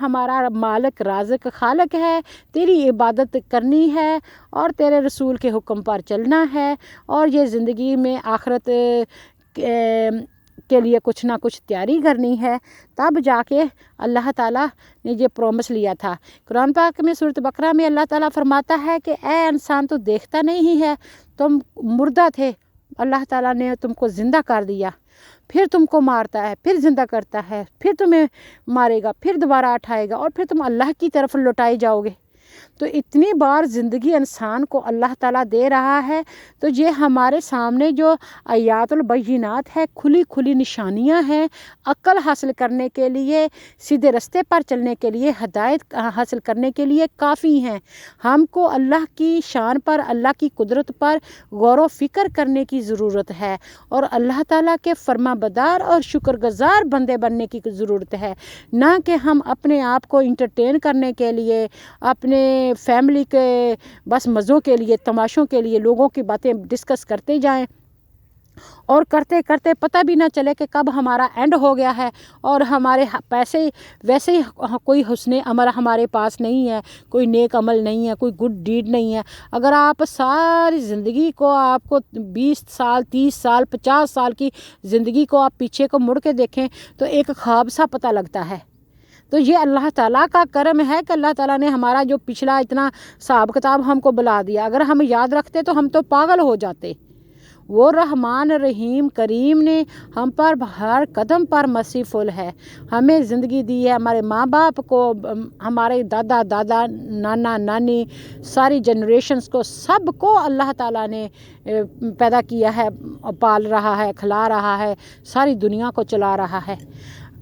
ہمارا مالک رازق خالق ہے، تیری عبادت کرنی ہے اور تیرے رسول کے حکم پر چلنا ہے، اور یہ زندگی میں آخرت کے لیے کچھ نہ کچھ تیاری کرنی ہے، تب جا کے اللہ تعالیٰ نے یہ پرومس لیا تھا۔ قرآن پاک میں سورۃ بقرہ میں اللہ تعالیٰ فرماتا ہے کہ اے انسان تو دیکھتا نہیں ہے، تم مردہ تھے، اللہ تعالیٰ نے تم کو زندہ کر دیا، پھر تم کو مارتا ہے، پھر زندہ کرتا ہے، پھر تمہیں مارے گا، پھر دوبارہ اٹھائے گا، اور پھر تم اللہ کی طرف لوٹائے جاؤ گے۔ تو اتنی بار زندگی انسان کو اللہ تعالیٰ دے رہا ہے، تو یہ ہمارے سامنے جو آیات البینات ہے، کھلی کھلی نشانیاں ہیں، عقل حاصل کرنے کے لیے، سیدھے رستے پر چلنے کے لیے، ہدایت حاصل کرنے کے لیے کافی ہیں۔ ہم کو اللہ کی شان پر، اللہ کی قدرت پر غور و فکر کرنے کی ضرورت ہے، اور اللہ تعالیٰ کے فرما بردار اور شکر گزار بندے بننے کی ضرورت ہے، نہ کہ ہم اپنے آپ کو انٹرٹین کرنے کے لیے، اپنے فیملی کے بس مزوں کے لیے، تماشوں کے لیے لوگوں کی باتیں ڈسکس کرتے جائیں، اور کرتے کرتے پتہ بھی نہ چلے کہ کب ہمارا اینڈ ہو گیا ہے، اور ہمارے پیسے ویسے ہی کوئی حسن عمل ہمارے پاس نہیں ہے، کوئی نیک عمل نہیں ہے، کوئی گڈ ڈیڈ نہیں ہے۔ اگر آپ ساری زندگی کو، آپ کو 20 سال 30 سال 50 سال کی زندگی کو آپ پیچھے کو مڑ کے دیکھیں تو ایک خواب سا پتہ لگتا ہے۔ تو یہ اللہ تعالیٰ کا کرم ہے کہ اللہ تعالیٰ نے ہمارا جو پچھلا اتنا حساب کتاب ہم کو بلا دیا۔ اگر ہم یاد رکھتے تو ہم تو پاگل ہو جاتے۔ وہ رحمان رحیم کریم نے ہم پر ہر قدم پر مرسیفل ہے، ہمیں زندگی دی ہے، ہمارے ماں باپ کو، ہمارے دادا نانا نانی، ساری جنریشنز کو، سب کو اللہ تعالیٰ نے پیدا کیا ہے، پال رہا ہے، کھلا رہا ہے، ساری دنیا کو چلا رہا ہے۔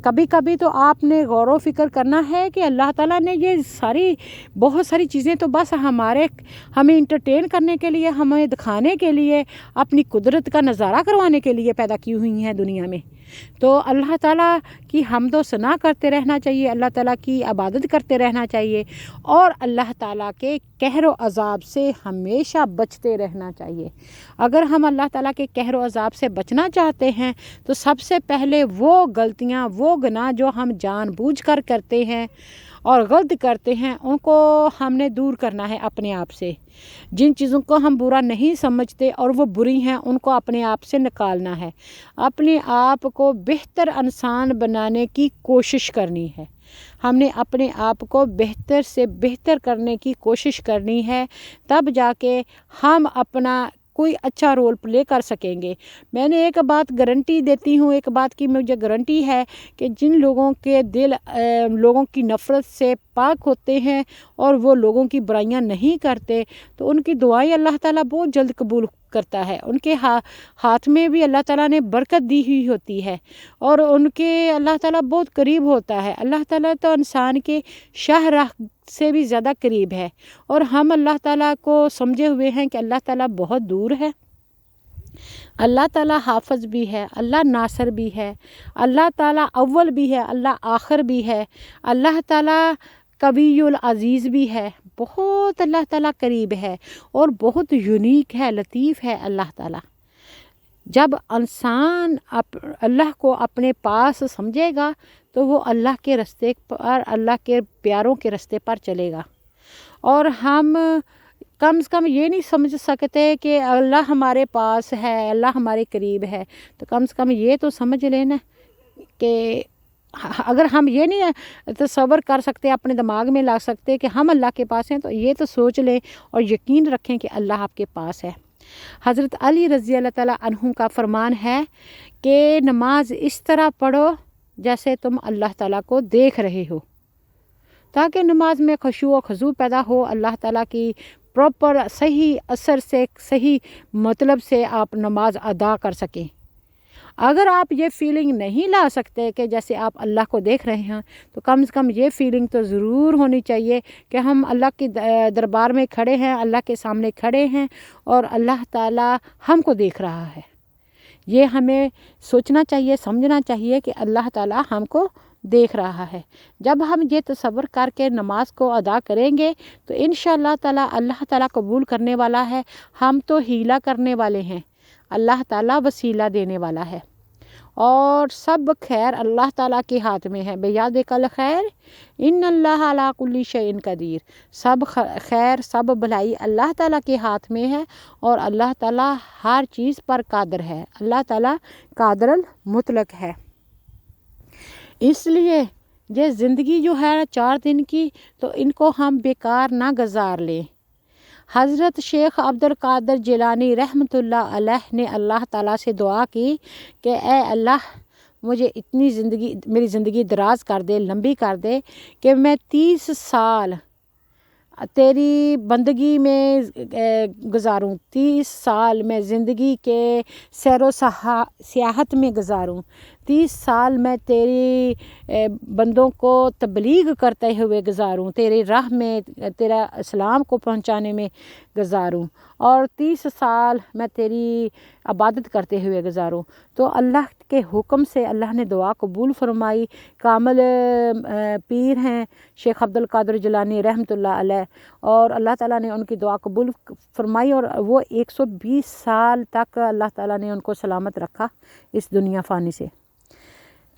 کبھی کبھی تو آپ نے غور و فکر کرنا ہے کہ اللہ تعالیٰ نے یہ بہت ساری چیزیں تو بس ہمیں انٹرٹین کرنے کے لیے، ہمیں دکھانے کے لیے، اپنی قدرت کا نظارہ کروانے کے لیے پیدا کی ہوئی ہیں دنیا میں۔ تو اللہ تعالیٰ کی حمد و ثنا کرتے رہنا چاہیے، اللہ تعالیٰ کی عبادت کرتے رہنا چاہیے، اور اللہ تعالیٰ کے قہر و عذاب سے ہمیشہ بچتے رہنا چاہیے۔ اگر ہم اللہ تعالیٰ کے قہر و عذاب سے بچنا چاہتے ہیں تو سب سے پہلے وہ غلطیاں، وہ گناہ جو ہم جان بوجھ کر کرتے ہیں اور غلط کرتے ہیں، ان کو ہم نے دور کرنا ہے اپنے آپ سے۔ جن چیزوں کو ہم برا نہیں سمجھتے اور وہ بری ہیں، ان کو اپنے آپ سے نکالنا ہے، اپنے آپ کو بہتر انسان بنانے کی کوشش کرنی ہے۔ ہم نے اپنے آپ کو بہتر سے بہتر کرنے کی کوشش کرنی ہے، تب جا کے ہم اپنا کوئی اچھا رول پلے کر سکیں گے۔ میں نے ایک بات گارنٹی دیتی ہوں، ایک بات کی مجھے گارنٹی ہے کہ جن لوگوں کے دل لوگوں کی نفرت سے پاک ہوتے ہیں اور وہ لوگوں کی برائیاں نہیں کرتے، تو ان کی دعائیں اللہ تعالیٰ بہت جلد قبول کرتا ہے۔ ان کے ہاتھ میں بھی اللہ تعالیٰ نے برکت دی ہوئی ہوتی ہے، اور ان کے اللہ تعالیٰ بہت قریب ہوتا ہے۔ اللہ تعالیٰ تو انسان کے شاہراہ سے بھی زیادہ قریب ہے، اور ہم اللہ تعالیٰ کو سمجھے ہوئے ہیں کہ اللہ تعالیٰ بہت دور ہے۔ اللہ تعالیٰ حافظ بھی ہے، اللہ ناصر بھی ہے، اللہ تعالیٰ اول بھی ہے، اللہ آخر بھی ہے، اللہ تعالیٰ قوی العزیز بھی ہے، بہت اللہ تعالیٰ قریب ہے، اور بہت یونیک ہے، لطیف ہے اللہ تعالیٰ۔ جب انسان اللہ کو اپنے پاس سمجھے گا تو وہ اللہ کے رستے پر، اللہ کے پیاروں کے رستے پر چلے گا۔ اور ہم کم سے کم یہ نہیں سمجھ سکتے کہ اللہ ہمارے پاس ہے، اللہ ہمارے قریب ہے، تو کم سے کم یہ تو سمجھ لینا کہ اگر ہم یہ نہیں تصور کر سکتے، اپنے دماغ میں لا سکتے کہ ہم اللہ کے پاس ہیں، تو یہ تو سوچ لیں اور یقین رکھیں کہ اللہ آپ کے پاس ہے۔ حضرت علی رضی اللہ تعالیٰ عنہ کا فرمان ہے کہ نماز اس طرح پڑھو جیسے تم اللہ تعالیٰ کو دیکھ رہے ہو، تاکہ نماز میں خشوع و خضوع پیدا ہو، اللہ تعالیٰ کی پراپر صحیح اثر سے، صحیح مطلب سے آپ نماز ادا کر سکیں۔ اگر آپ یہ فیلنگ نہیں لا سکتے کہ جیسے آپ اللہ کو دیکھ رہے ہیں، تو کم سے کم یہ فیلنگ تو ضرور ہونی چاہیے کہ ہم اللہ کے دربار میں کھڑے ہیں، اللہ کے سامنے کھڑے ہیں، اور اللہ تعالیٰ ہم کو دیکھ رہا ہے۔ یہ ہمیں سوچنا چاہیے، سمجھنا چاہیے کہ اللہ تعالیٰ ہم کو دیکھ رہا ہے۔ جب ہم یہ تصور کر کے نماز کو ادا کریں گے تو انشاءاللہ تعالیٰ اللہ تعالیٰ قبول کرنے والا ہے۔ ہم تو ہیلا کرنے والے ہیں، اللہ تعالیٰ وسیلہ دینے والا ہے۔ اور سب خیر اللہ تعالیٰ کے ہاتھ میں ہے۔ بیادک الخیر ان اللہ علی کل شیء قدیر، سب خیر سب بھلائی اللہ تعالیٰ کے ہاتھ میں ہے اور اللہ تعالیٰ ہر چیز پر قادر ہے، اللہ تعالیٰ قادر المطلق ہے۔ اس لیے یہ زندگی جو ہے 4 دن کی، تو ان کو ہم بیکار نہ گزار لیں۔ حضرت شیخ عبد القادر جیلانی رحمۃ اللہ علیہ نے اللہ تعالیٰ سے دعا کی کہ اے اللہ مجھے اتنی میری زندگی دراز کر دے، لمبی کر دے کہ میں 30 سال تیری بندگی میں گزاروں، 30 سال میں زندگی کے سیر و سیاحت میں گزاروں، 30 سال میں تیری بندوں کو تبلیغ کرتے ہوئے گزاروں، تیری راہ میں تیرا اسلام کو پہنچانے میں گزاروں، اور 30 سال میں تیری عبادت کرتے ہوئے گزاروں۔ تو اللہ کے حکم سے اللہ نے دعا قبول فرمائی۔ کامل پیر ہیں شیخ عبد القادر جیلانی رحمۃ اللہ علیہ، اور اللہ تعالیٰ نے ان کی دعا قبول فرمائی، اور وہ 120 سال تک اللہ تعالیٰ نے ان کو سلامت رکھا اس دنیا فانی سے۔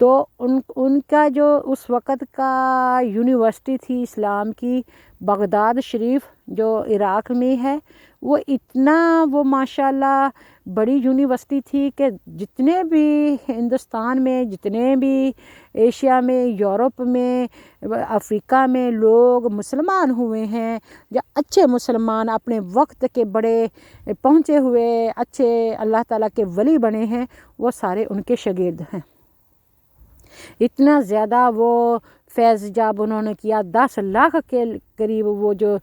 تو ان کا جو اس وقت کا یونیورسٹی تھی اسلام کی بغداد شریف جو عراق میں ہے، وہ ماشاءاللہ بڑی یونیورسٹی تھی کہ جتنے بھی ہندوستان میں، جتنے بھی ایشیا میں، یورپ میں، افریقہ میں لوگ مسلمان ہوئے ہیں، یا اچھے مسلمان اپنے وقت کے بڑے پہنچے ہوئے اچھے اللہ تعالیٰ کے ولی بنے ہیں، وہ سارے ان کے شاگرد ہیں۔ اتنا زیادہ وہ فیض جاب انہوں نے کیا، 10 لاکھ کے قریب وہ جو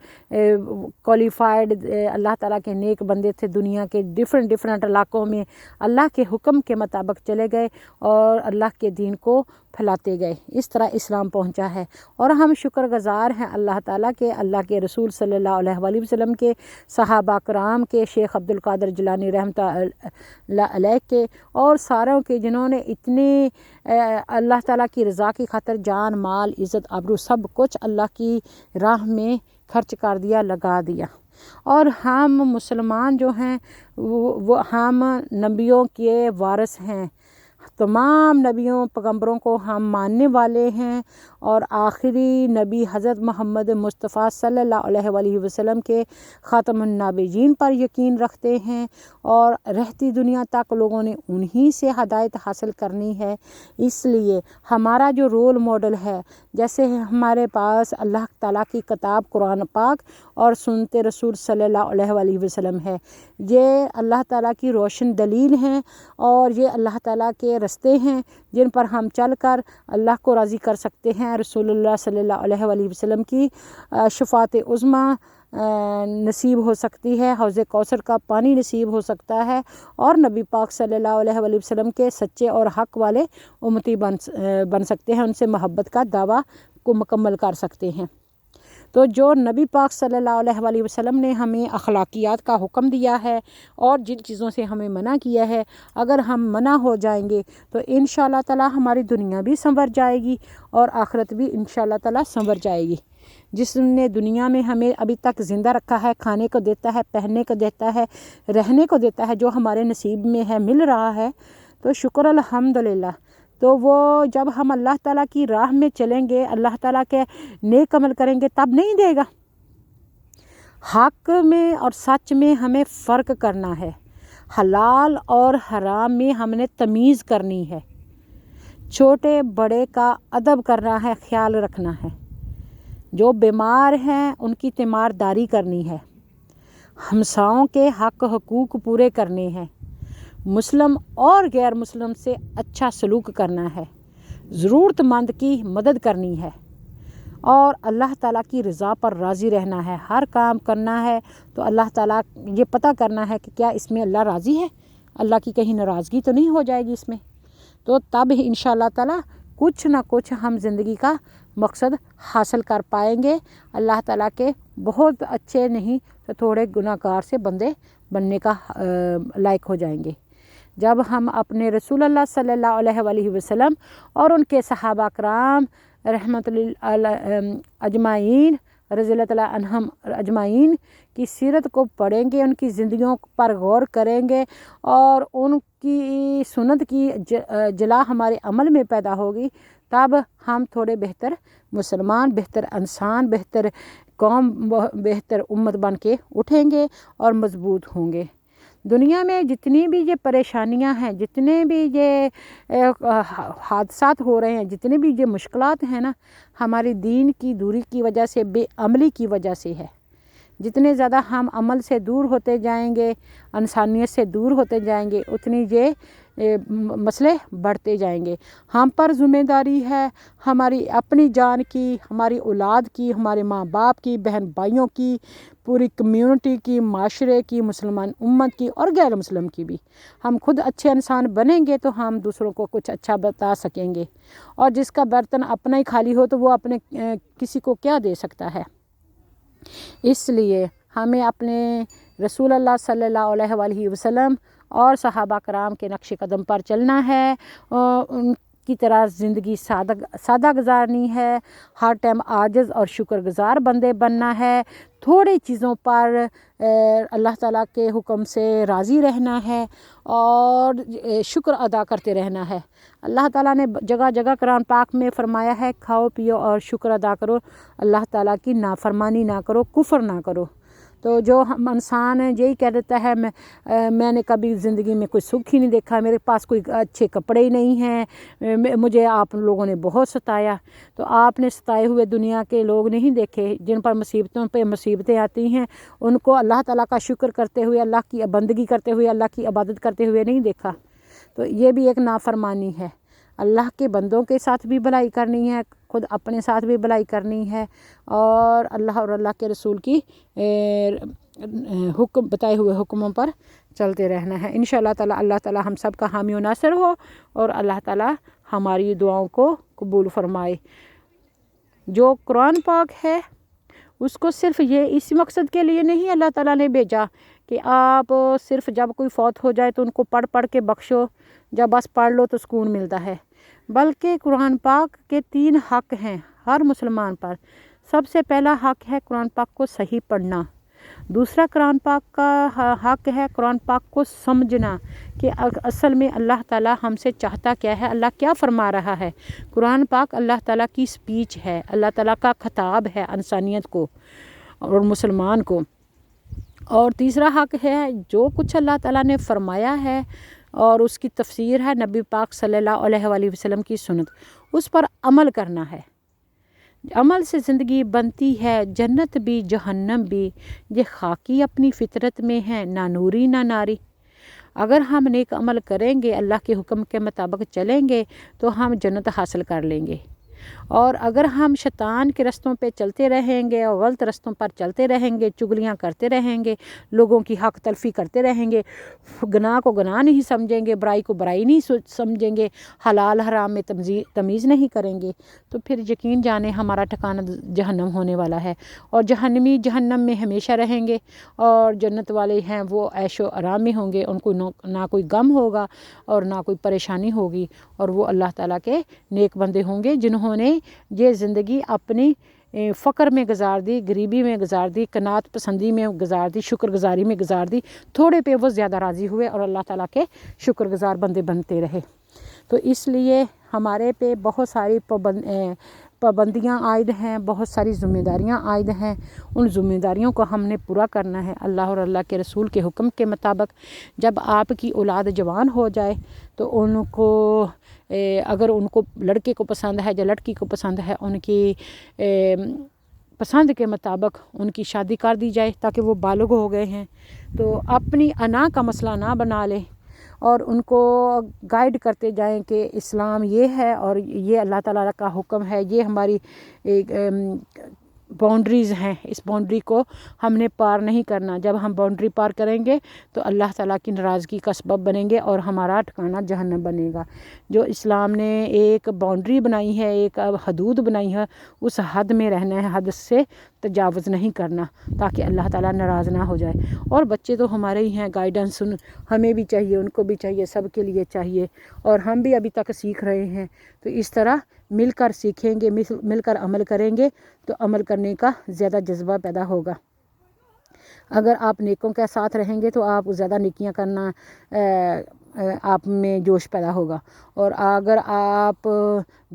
کوالیفائڈ اللہ تعالیٰ کے نیک بندے تھے دنیا کے ڈفرینٹ علاقوں میں اللہ کے حکم کے مطابق چلے گئے اور اللہ کے دین کو پھیلاتے گئے۔ اس طرح اسلام پہنچا ہے، اور ہم شکر گزار ہیں اللہ تعالیٰ کے، اللہ کے رسول صلی اللہ علیہ وآلہ وسلم کے، صحابہ کرام کے، شیخ عبد القادر جیلانی رحمۃ اللہ علیہ کے، اور ساروں کے جنہوں نے اتنے اللہ تعالیٰ کی رضا کی خاطر جان مال عزت آبرو سب کچھ اللہ کی راہ میں خرچ کر دیا، لگا دیا۔ اور ہم مسلمان جو ہیں وہ ہم نبیوں کے وارث ہیں، تمام نبیوں پیغمبروں کو ہم ماننے والے ہیں، اور آخری نبی حضرت محمد مصطفیٰ صلی اللہ علیہ وآلہ وسلم کے خاتم النبیین پر یقین رکھتے ہیں، اور رہتی دنیا تک لوگوں نے انہی سے ہدایت حاصل کرنی ہے۔ اس لیے ہمارا جو رول ماڈل ہے، جیسے ہمارے پاس اللہ تعالیٰ کی کتاب قرآن پاک اور سنت رسول صلی اللہ علیہ وآلہ وسلم ہے، یہ اللہ تعالیٰ کی روشن دلیل ہیں، اور یہ اللہ تعالیٰ کے رستے ہیں جن پر ہم چل کر اللہ کو راضی کر سکتے ہیں۔ رسول اللہ صلی اللہ علیہ وآلہ وسلم کی شفاعت عظمیٰ نصیب ہو سکتی ہے، حوض کوثر کا پانی نصیب ہو سکتا ہے، اور نبی پاک صلی اللہ علیہ وآلہ وسلم کے سچے اور حق والے امتی بن سکتے ہیں، ان سے محبت کا دعویٰ کو مکمل کر سکتے ہیں۔ تو جو نبی پاک صلی اللہ علیہ وآلہ وسلم نے ہمیں اخلاقیات کا حکم دیا ہے اور جن چیزوں سے ہمیں منع کیا ہے، اگر ہم منع ہو جائیں گے تو انشاءاللہ تعالی ہماری دنیا بھی سنور جائے گی اور آخرت بھی انشاءاللہ تعالی سنور جائے گی۔ جس نے دنیا میں ہمیں ابھی تک زندہ رکھا ہے، کھانے کو دیتا ہے، پہننے کو دیتا ہے، رہنے کو دیتا ہے، جو ہمارے نصیب میں ہے مل رہا ہے، تو شکر الحمدللہ۔ تو وہ جب ہم اللہ تعالیٰ کی راہ میں چلیں گے، اللہ تعالیٰ کے نیک عمل کریں گے، تب نہیں دے گا۔ حق میں اور سچ میں ہمیں فرق کرنا ہے، حلال اور حرام میں ہم نے تمیز کرنی ہے، چھوٹے بڑے کا ادب کرنا ہے، خیال رکھنا ہے، جو بیمار ہیں ان کی تیمارداری کرنی ہے، ہمساؤں کے حق حقوق پورے کرنے ہیں، مسلم اور غیر مسلم سے اچھا سلوک کرنا ہے، ضرورت مند کی مدد کرنی ہے، اور اللہ تعالیٰ کی رضا پر راضی رہنا ہے۔ ہر کام کرنا ہے تو اللہ تعالیٰ یہ پتہ کرنا ہے کہ کیا اس میں اللہ راضی ہے، اللہ کی کہیں ناراضگی تو نہیں ہو جائے گی اس میں، تو تب انشاءاللہ تعالیٰ کچھ نہ کچھ ہم زندگی کا مقصد حاصل کر پائیں گے، اللہ تعالیٰ کے بہت اچھے نہیں تو تھوڑے گناہ گار سے بندے بننے کا لائق ہو جائیں گے۔ جب ہم اپنے رسول اللہ صلی اللہ علیہ وآلہ وسلم اور ان کے صحابہ کرام رحمت اجمعین رضی اللہ تعالیٰ عنہم اجمعین کی سیرت کو پڑھیں گے، ان کی زندگیوں پر غور کریں گے اور ان کی سنت کی جلا ہمارے عمل میں پیدا ہوگی، تب ہم تھوڑے بہتر مسلمان، بہتر انسان، بہتر قوم، بہتر امت بن کے اٹھیں گے اور مضبوط ہوں گے۔ دنیا میں جتنی بھی یہ پریشانیاں ہیں، جتنے بھی یہ حادثات ہو رہے ہیں، جتنے بھی یہ مشکلات ہیں نا، ہماری دین کی دوری کی وجہ سے، بے عملی کی وجہ سے ہے۔ جتنے زیادہ ہم عمل سے دور ہوتے جائیں گے، انسانیت سے دور ہوتے جائیں گے، اتنی یہ مسئلے بڑھتے جائیں گے۔ ہم پر ذمہ داری ہے ہماری اپنی جان کی، ہماری اولاد کی، ہمارے ماں باپ کی، بہن بھائیوں کی، پوری کمیونٹی کی، معاشرے کی، مسلمان امت کی اور غیر مسلم کی بھی۔ ہم خود اچھے انسان بنیں گے تو ہم دوسروں کو کچھ اچھا بتا سکیں گے، اور جس کا برتن اپنا ہی خالی ہو تو وہ اپنے کسی کو کیا دے سکتا ہے۔ اس لیے ہمیں اپنے رسول اللہ صلی اللہ علیہ وآلہ وسلم اور صحابہ کرام کے نقش قدم پر چلنا ہے، ان کی طرح زندگی سادہ گزارنی ہے، ہر ٹائم عاجز اور شکر گزار بندے بننا ہے، تھوڑی چیزوں پر اللہ تعالیٰ کے حکم سے راضی رہنا ہے اور شکر ادا کرتے رہنا ہے۔ اللہ تعالیٰ نے جگہ جگہ قرآن پاک میں فرمایا ہے، کھاؤ پیو اور شکر ادا کرو، اللہ تعالیٰ کی نافرمانی نہ کرو، کفر نہ کرو۔ تو جو ہم انسان یہی کہہ دیتا ہے میں نے کبھی زندگی میں کوئی سکھ ہی نہیں دیکھا، میرے پاس کوئی اچھے کپڑے ہی نہیں ہیں، مجھے آپ لوگوں نے بہت ستایا، تو آپ نے ستائے ہوئے دنیا کے لوگ نہیں دیکھے جن پر مصیبتوں پہ مصیبتیں آتی ہیں، ان کو اللہ تعالیٰ کا شکر کرتے ہوئے، اللہ کی بندگی کرتے ہوئے، اللہ کی عبادت کرتے ہوئے نہیں دیکھا۔ تو یہ بھی ایک نافرمانی ہے۔ اللہ کے بندوں کے ساتھ بھی بھلائی کرنی ہے، خود اپنے ساتھ بھی بھلائی کرنی ہے، اور اللہ کے رسول کی حکم بتائے ہوئے حکموں پر چلتے رہنا ہے۔ انشاءاللہ تعالی اللہ تعالی ہم سب کا حامی و ناصر ہو، اور اللہ تعالی ہماری دعاؤں کو قبول فرمائے۔ جو قرآن پاک ہے اس کو صرف یہ اس مقصد کے لیے نہیں اللہ تعالیٰ نے بھیجا کہ آپ صرف جب کوئی فوت ہو جائے تو ان کو پڑھ کے بخشو، جب بس پڑھ لو تو سکون ملتا ہے، بلکہ قرآن پاک کے 3 حق ہیں ہر مسلمان پر۔ سب سے پہلا حق ہے قرآن پاک کو صحیح پڑھنا، دوسرا قرآن پاک کا حق ہے قرآن پاک کو سمجھنا کہ اصل میں اللہ تعالیٰ ہم سے چاہتا کیا ہے، اللہ کیا فرما رہا ہے۔ قرآن پاک اللہ تعالیٰ کی سپیچ ہے، اللہ تعالیٰ کا خطاب ہے انسانیت کو اور مسلمان کو۔ اور تیسرا حق ہے جو کچھ اللہ تعالیٰ نے فرمایا ہے اور اس کی تفسیر ہے نبی پاک صلی اللہ علیہ وآلہ وسلم کی سنت، اس پر عمل کرنا ہے۔ عمل سے زندگی بنتی ہے، جنت بھی جہنم بھی، یہ خاکی اپنی فطرت میں ہے، نہ نوری نہ ناری۔ اگر ہم نیک عمل کریں گے، اللہ کے حکم کے مطابق چلیں گے تو ہم جنت حاصل کر لیں گے، اور اگر ہم شیطان کے رستوں پہ چلتے رہیں گے اور غلط رستوں پر چلتے رہیں گے، چگلیاں کرتے رہیں گے، لوگوں کی حق تلفی کرتے رہیں گے، گناہ کو گناہ نہیں سمجھیں گے، برائی کو برائی نہیں سمجھیں گے، حلال حرام میں تمیز نہیں کریں گے، تو پھر یقین جانے ہمارا ٹھکانہ جہنم ہونے والا ہے، اور جہنمی جہنم میں ہمیشہ رہیں گے، اور جنت والے ہیں وہ عیش و آرام میں ہوں گے، ان کو نہ کوئی غم ہوگا اور نہ کوئی پریشانی ہوگی، اور وہ اللہ تعالیٰ کے نیک بندے ہوں گے جنہوں نے یہ زندگی اپنی فقر میں گزار دی، غریبی میں گزار دی، قناعت پسندی میں گزار دی، شکر گزاری میں گزار دی، تھوڑے پہ وہ زیادہ راضی ہوئے اور اللہ تعالیٰ کے شکر گزار بندے بنتے رہے۔ تو اس لیے ہمارے پہ بہت ساری پابندیاں عائد ہیں، بہت ساری ذمہ داریاں عائد ہیں، ان ذمہ داریوں کو ہم نے پورا کرنا ہے اللہ اور اللہ کے رسول کے حکم کے مطابق۔ جب آپ کی اولاد جوان ہو جائے تو ان کو اگر ان کو لڑکے کو پسند ہے یا لڑکی کو پسند ہے، ان کی پسند کے مطابق ان کی شادی کر دی جائے تاکہ وہ بالغ ہو گئے ہیں، تو اپنی انا کا مسئلہ نہ بنا لیں، اور ان کو گائیڈ کرتے جائیں کہ اسلام یہ ہے اور یہ اللہ تعالیٰ کا حکم ہے، یہ ہماری باؤنڈریز ہیں، اس باؤنڈری کو ہم نے پار نہیں کرنا۔ جب ہم باؤنڈری پار کریں گے تو اللہ تعالیٰ کی ناراضگی کا سبب بنیں گے اور ہمارا ٹھکانہ جہنم بنے گا۔ جو اسلام نے ایک باؤنڈری بنائی ہے، ایک حدود بنائی ہے، اس حد میں رہنا ہے، حد سے تجاوز نہیں کرنا تاکہ اللہ تعالیٰ ناراض نہ ہو جائے۔ اور بچے تو ہمارے ہی ہیں، گائیڈنس ہمیں بھی چاہیے، ان کو بھی چاہیے، سب کے لیے چاہیے، اور ہم بھی ابھی تک سیکھ رہے ہیں۔ تو اس طرح مل کر سیکھیں گے، مل کر عمل کریں گے تو عمل کرنے کا زیادہ جذبہ پیدا ہوگا۔ اگر آپ نیکوں کے ساتھ رہیں گے تو آپ زیادہ نیکیاں کرنا آپ میں جوش پیدا ہوگا، اور اگر آپ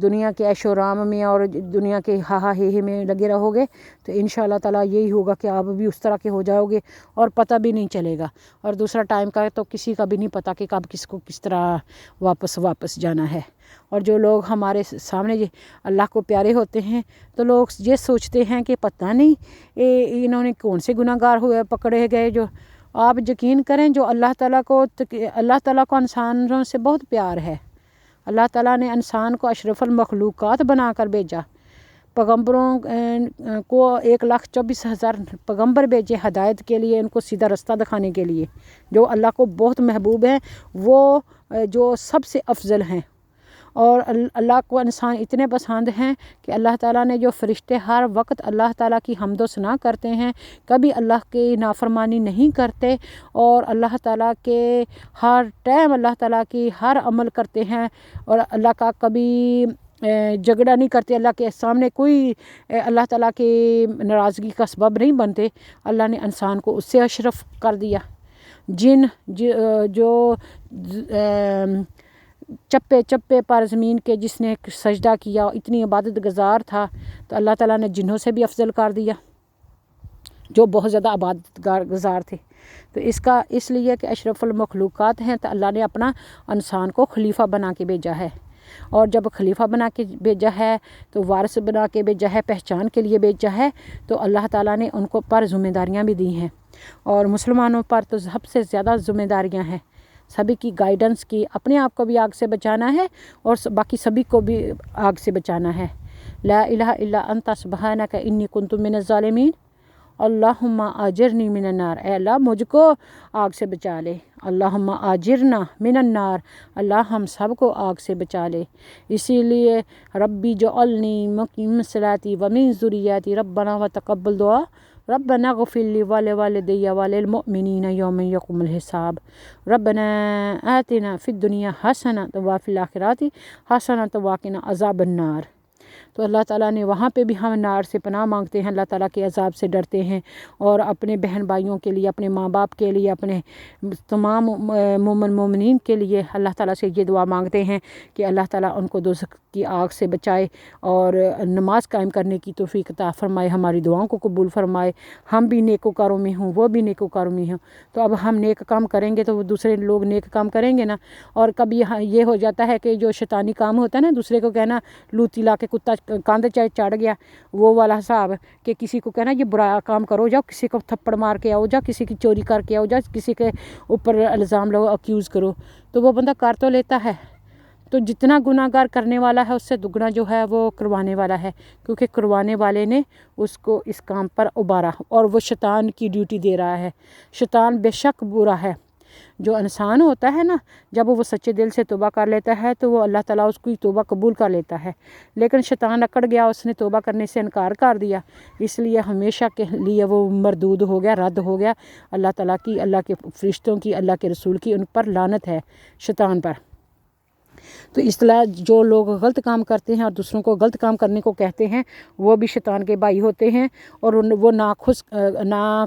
دنیا کے عیش و آرام میں اور دنیا کے ہا ہا ہے ہے میں لگے رہو گے تو انشاءاللہ تعالیٰ یہی ہوگا کہ آپ بھی اس طرح کے ہو جاؤ گے اور پتہ بھی نہیں چلے گا۔ اور دوسرا ٹائم کا تو کسی کا بھی نہیں پتہ کہ کب کس کو کس طرح واپس جانا ہے۔ اور جو لوگ ہمارے سامنے اللہ کو پیارے ہوتے ہیں تو لوگ یہ سوچتے ہیں کہ پتہ نہیں انہوں نے کون سے گناہ گار ہوئے پکڑے گئے۔ جو آپ یقین کریں، جو اللہ تعالیٰ کو انسانوں سے بہت پیار ہے۔ اللہ تعالیٰ نے انسان کو اشرف المخلوقات بنا کر بھیجا، پیغمبروں کو 1,24,000 پیغمبر بھیجے ہدایت کے لیے، ان کو سیدھا رستہ دکھانے کے لیے۔ جو اللہ کو بہت محبوب ہیں، وہ جو سب سے افضل ہیں، اور اللہ کو انسان اتنے پسند ہیں کہ اللہ تعالیٰ نے جو فرشتے ہر وقت اللہ تعالیٰ کی حمد و ثنا کرتے ہیں، کبھی اللہ کی نافرمانی نہیں کرتے، اور اللہ تعالیٰ کے ہر ٹائم اللہ تعالیٰ کی ہر عمل کرتے ہیں، اور اللہ کا کبھی جھگڑا نہیں کرتے، اللہ کے سامنے کوئی اللہ تعالیٰ کی ناراضگی کا سبب نہیں بنتے۔ اللہ نے انسان کو اس سے اشرف کر دیا۔ جن جو چپے پر زمین کے جس نے سجدہ کیا، اتنی عبادت گزار تھا، تو اللہ تعالیٰ نے جنوں سے بھی افضل کر دیا جو بہت زیادہ عبادت گزار تھے۔ تو اس لیے کہ اشرف المخلوقات ہیں تو اللہ نے اپنا انسان کو خلیفہ بنا کے بھیجا ہے، اور جب خلیفہ بنا کے بھیجا ہے تو وارث بنا کے بھیجا ہے، پہچان کے لیے بھیجا ہے، تو اللہ تعالیٰ نے ان کو پر ذمہ داریاں بھی دی ہیں، اور مسلمانوں پر تو سب سے زیادہ ذمہ داریاں ہیں، سبھی کی گائیڈنس کی، اپنے آپ کو بھی آگ سے بچانا ہے اور باقی سبھی کو بھی آگ سے بچانا ہے۔ لا الہ الا انت سبحانک انی کنت من الظالمین، اللہم آجرنی من النار، اے اللہ مجھ کو آگ سے بچا لے، اللہم آجرنا من النار، اللہ ہم سب کو آگ سے بچا لے۔ اسی لیے ربی جعلنی مقیم الصلاۃ ومن ذریتی ربنا وتقبل دعا، ربنا اغفر لی ولوالدی وللمؤمنین یوم یقوم الحساب، ربنا آتنا فی الدنیا حسنۃ وفی الآخرۃ حسنۃ وقنا عذاب النار۔ تو اللہ تعالیٰ نے وہاں پہ بھی ہم نار سے پناہ مانگتے ہیں، اللہ تعالیٰ کے عذاب سے ڈرتے ہیں، اور اپنے بہن بھائیوں کے لیے، اپنے ماں باپ کے لیے، اپنے تمام مومنین کے لیے اللہ تعالیٰ سے یہ دعا مانگتے ہیں کہ اللہ تعالیٰ ان کو دوزخ کی آگ سے بچائے اور نماز قائم کرنے کی توفیق عطا فرمائے، ہماری دعاؤں کو قبول فرمائے، ہم بھی نیکوکاروں میں ہوں، وہ بھی نیکوکاروں میں ہوں۔ تو اب ہم نیک کام کریں گے تو وہ دوسرے لوگ نیک کام کریں گے نا۔ اور کبھی یہ ہو جاتا ہے کہ جو شیطانی کام ہوتا ہے نا، دوسرے کو کہنا لوتی لا کے کتا کاندھ چڑھ گیا، وہ والا حساب، کہ کسی کو کہنا یہ برا کام کرو، جاؤ کسی کو تھپڑ مار کے آؤ، جاؤ کسی کی چوری کر کے آؤ، جاؤ کسی کے اوپر الزام لگو، اکیوز کرو، تو وہ بندہ کر تو لیتا ہے۔ تو جتنا گناہ گار کرنے والا ہے اس سے دگنا جو ہے وہ کروانے والا ہے، کیونکہ کروانے والے نے اس کو اس کام پر ابھارا، اور وہ شیطان کی ڈیوٹی دے رہا ہے۔ شیطان بے شک برا ہے۔ جو انسان ہوتا ہے نا، جب وہ سچے دل سے توبہ کر لیتا ہے تو وہ اللہ تعالیٰ اس کی توبہ قبول کر لیتا ہے، لیکن شیطان اکڑ گیا، اس نے توبہ کرنے سے انکار کر دیا، اس لیے ہمیشہ کے لیے وہ مردود ہو گیا، رد ہو گیا۔ اللہ تعالیٰ کی، اللہ کے فرشتوں کی، اللہ کے رسول کی ان پر لعنت ہے، شیطان پر۔ تو اس طرح جو لوگ غلط کام کرتے ہیں اور دوسروں کو غلط کام کرنے کو کہتے ہیں، وہ بھی شیطان کے بھائی ہوتے ہیں، اور وہ نہ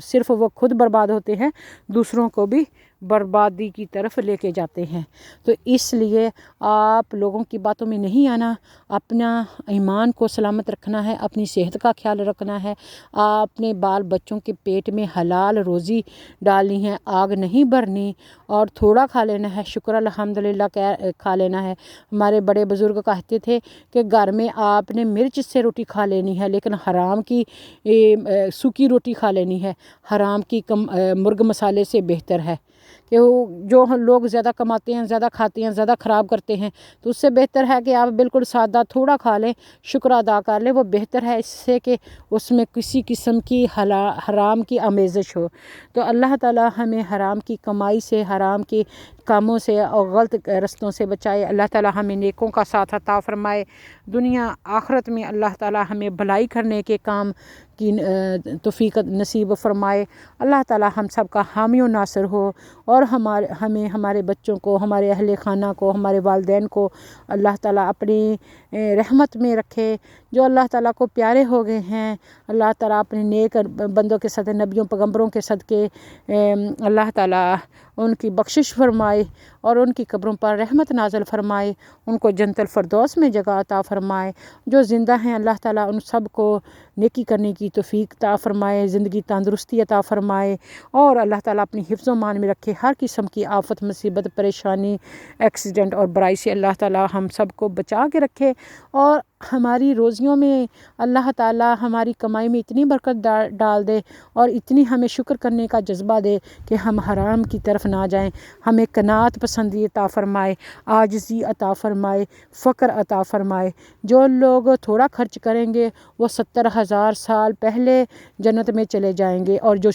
صرف وہ خود برباد ہوتے ہیں، دوسروں کو بھی بربادی کی طرف لے کے جاتے ہیں۔ تو اس لیے آپ لوگوں کی باتوں میں نہیں آنا، اپنا ایمان کو سلامت رکھنا ہے، اپنی صحت کا خیال رکھنا ہے، اپنے بال بچوں کے پیٹ میں حلال روزی ڈالنی ہے، آگ نہیں بھرنی، اور تھوڑا کھا لینا ہے، شکر الحمدللہ کھا لینا ہے۔ ہمارے بڑے بزرگ کہتے تھے کہ گھر میں آپ نے مرچ سے روٹی کھا لینی ہے، لیکن حرام کی سوکھی روٹی کھا لینی ہے، حرام کی مرغ مسالے سے بہتر ہے۔ کہ جو لوگ زیادہ کماتے ہیں، زیادہ کھاتے ہیں، زیادہ خراب کرتے ہیں، تو اس سے بہتر ہے کہ آپ بالکل سادہ تھوڑا کھا لیں، شکر ادا کر لیں، وہ بہتر ہے اس سے کہ اس میں کسی قسم کی حرام کی آمیزش ہو۔ تو اللہ تعالیٰ ہمیں حرام کی کمائی سے، حرام کی کاموں سے اور غلط رستوں سے بچائے۔ اللہ تعالی ہمیں نیکوں کا ساتھ عطا فرمائے، دنیا آخرت میں اللہ تعالی ہمیں بھلائی کرنے کے کام کی توفیق نصیب فرمائے۔ اللہ تعالی ہم سب کا حامی و ناصر ہو، اور ہمیں ہمارے بچوں کو، ہمارے اہل خانہ کو، ہمارے والدین کو اللہ تعالی اپنی رحمت میں رکھے۔ جو اللہ تعالیٰ کو پیارے ہو گئے ہیں، اللہ تعالیٰ اپنے نیک بندوں کے صدقے، نبیوں پیغمبروں کے صدقے اللہ تعالیٰ ان کی بخشش فرمائے اور ان کی قبروں پر رحمت نازل فرمائے، ان کو جنت الفردوس میں جگہ عطا فرمائے۔ جو زندہ ہیں اللہ تعالیٰ ان سب کو نیکی کرنے کی توفیق عطا فرمائے، زندگی تندرستی عطا فرمائے، اور اللہ تعالیٰ اپنی حفظ و امان میں رکھے۔ ہر قسم کی آفت، مصیبت، پریشانی، ایکسیڈنٹ اور برائی سے اللہ تعالیٰ ہم سب کو بچا کے رکھے، اور ہماری روزیوں میں اللہ تعالیٰ ہماری کمائی میں اتنی برکت ڈال دے، اور اتنی ہمیں شکر کرنے کا جذبہ دے کہ ہم حرام کی طرف نہ جائیں۔ ہمیں قناعت پسندی عطا فرمائے، عاجزی عطا فرمائے، فقر عطا فرمائے۔ جو لوگ تھوڑا خرچ کریں گے وہ 70,000 سال پہلے جنت میں چلے جائیں گے، اور جو